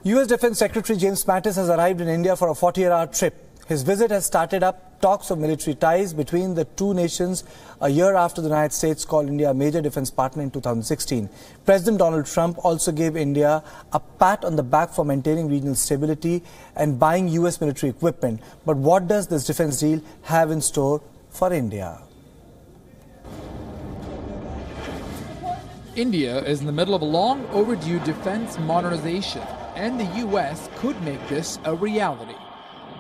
U.S. Defense Secretary James Mattis has arrived in India for a 40-hour trip. His visit has started up talks of military ties between the two nations a year after the United States called India a major defense partner in 2016. President Donald Trump also gave India a pat on the back for maintaining regional stability and buying U.S. military equipment. But what does this defense deal have in store for India? India is in the middle of a long overdue defense modernization, and the U.S. could make this a reality.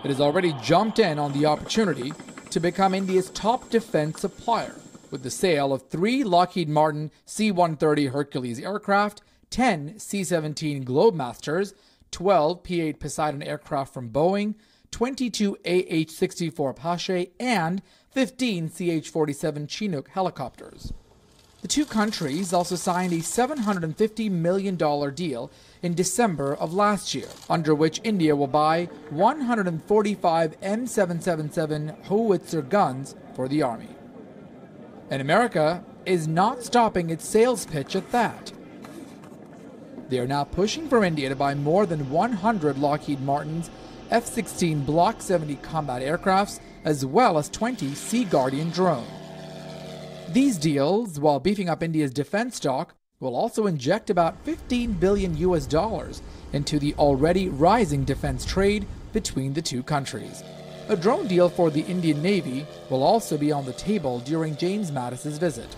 It has already jumped in on the opportunity to become India's top defense supplier with the sale of 3 Lockheed Martin C-130 Hercules aircraft, 10 C-17 Globemasters, 12 P-8 Poseidon aircraft from Boeing, 22 AH-64 APACHE, and 15 CH-47 Chinook helicopters. The two countries also signed a $750 million deal in December of last year, under which India will buy 145 M777 howitzer guns for the Army. And America is not stopping its sales pitch at that. They are now pushing for India to buy more than 100 Lockheed Martin's F-16 Block 70 combat aircrafts, as well as 20 Sea Guardian drones. These deals, while beefing up India's defense stock, will also inject about 15 billion US dollars into the already rising defense trade between the two countries. A drone deal for the Indian Navy will also be on the table during James Mattis' visit.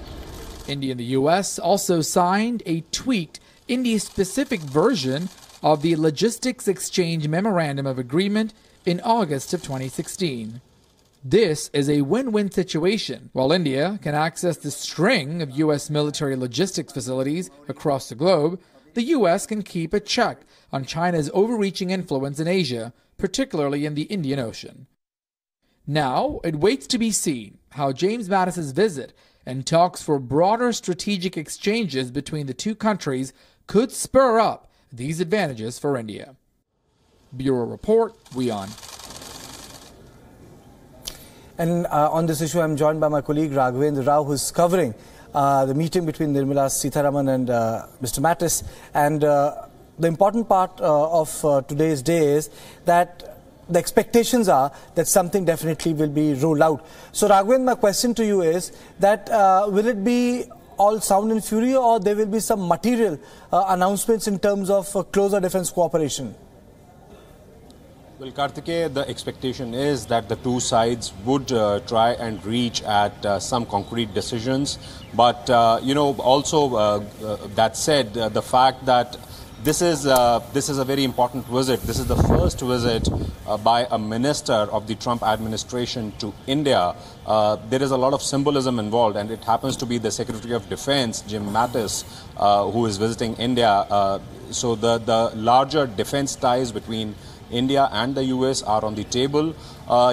India and the US also signed a tweaked India-specific version of the Logistics Exchange Memorandum of Agreement in August of 2016. This is a win-win situation. While India can access the string of U.S. military logistics facilities across the globe, the U.S. can keep a check on China's overreaching influence in Asia, particularly in the Indian Ocean. Now, it waits to be seen how James Mattis' visit and talks for broader strategic exchanges between the two countries could spur up these advantages for India. Bureau Report, WION. And on this issue, I'm joined by my colleague Raghavendra Rao, who's covering the meeting between Nirmala Sitharaman and Mr. Mattis. And the important part of today's day is that the expectations are that something definitely will be rolled out. So, Raghavendra, my question to you is that will it be all sound and fury, or there will be some material announcements in terms of closer defense cooperation? Well, Karthikeya, the expectation is that the two sides would try and reach at some concrete decisions. But, also that said, the fact that this is a very important visit. This is the first visit by a minister of the Trump administration to India. There is a lot of symbolism involved, and it happens to be the Secretary of Defense, Jim Mattis, who is visiting India. So the larger defense ties between India and the US are on the table.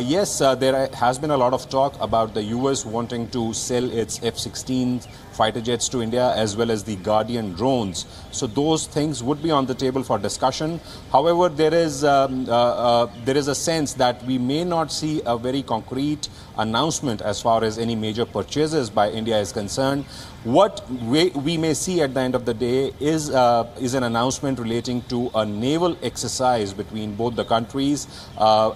Yes, there has been a lot of talk about the US wanting to sell its F-16 fighter jets to India, as well as the Guardian drones. So those things would be on the table for discussion. However, there is a sense that we may not see a very concrete announcement as far as any major purchases by India is concerned. What we may see at the end of the day is an announcement relating to a naval exercise between both the countries,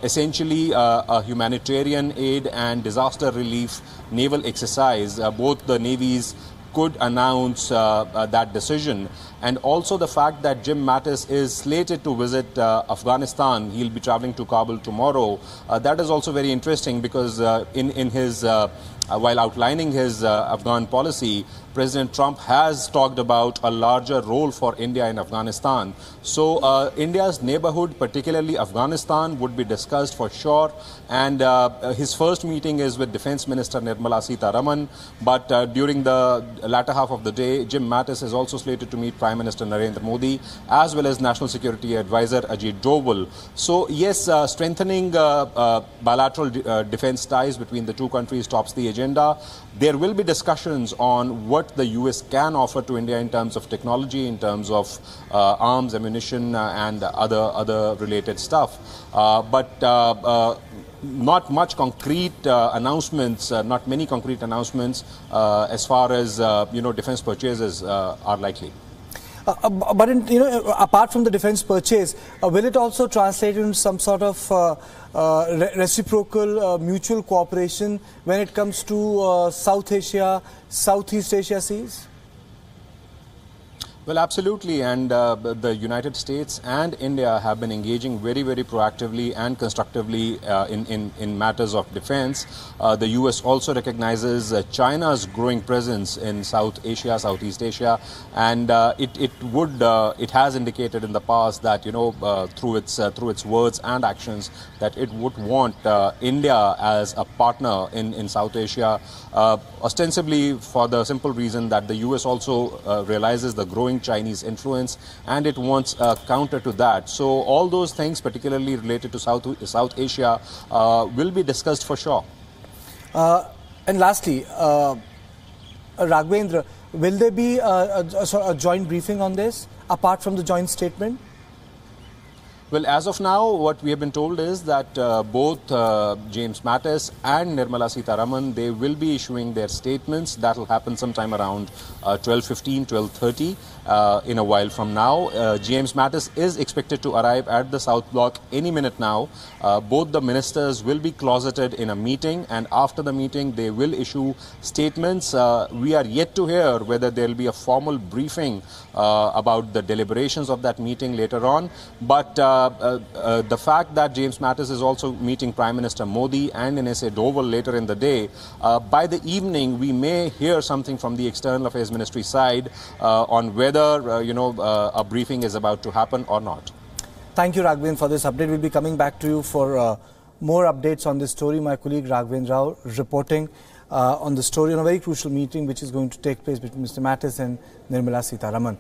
essentially a humanitarian aid and disaster relief naval exercise. Both the navies could announce that decision. And also the fact that Jim Mattis is slated to visit Afghanistan. He'll be traveling to Kabul tomorrow. That is also very interesting because in his while outlining his Afghan policy, President Trump has talked about a larger role for India in Afghanistan. So India's neighborhood, particularly Afghanistan, would be discussed for sure. And his first meeting is with Defense Minister Nirmala Sitharaman. But during the latter half of the day, Jim Mattis is also slated to meet Prime Minister Narendra Modi, as well as National Security Advisor Ajit Doval. So yes, strengthening bilateral defense ties between the two countries tops the agenda. There will be discussions on what the US can offer to India in terms of technology, in terms of arms, ammunition, and other related stuff. But not much concrete announcements, not many concrete announcements as far as defense purchases are likely. But apart from the defence purchase, will it also translate into some sort of reciprocal mutual cooperation when it comes to South Asia, Southeast Asia seas? Well, absolutely, and the United States and India have been engaging very, very proactively and constructively in matters of defense. The US also recognizes China's growing presence in South Asia, Southeast Asia, and it has indicated in the past that through its words and actions that it would want India as a partner in South Asia, ostensibly for the simple reason that the US also realizes the growing Chinese influence, and it wants a counter to that. So all those things, particularly related to South Asia, will be discussed for sure. And lastly, Raghavendra, will there be a joint briefing on this apart from the joint statement? Well, as of now, what we have been told is that both James Mattis and Nirmala Sitharaman, they will be issuing their statements. That will happen sometime around 12:15, 12:30 in a while from now. James Mattis is expected to arrive at the South Block any minute now. Both the ministers will be closeted in a meeting, and after the meeting, they will issue statements. We are yet to hear whether there will be a formal briefing about the deliberations of that meeting later on. But the fact that James Mattis is also meeting Prime Minister Modi and N.S.A. Doval later in the day, by the evening we may hear something from the External Affairs Ministry side on whether a briefing is about to happen or not. Thank you, Raghavendra, for this update. We'll be coming back to you for more updates on this story. My colleague Raghavendra Rao reporting on the story on a very crucial meeting which is going to take place between Mr. Mattis and Nirmala Sitharaman.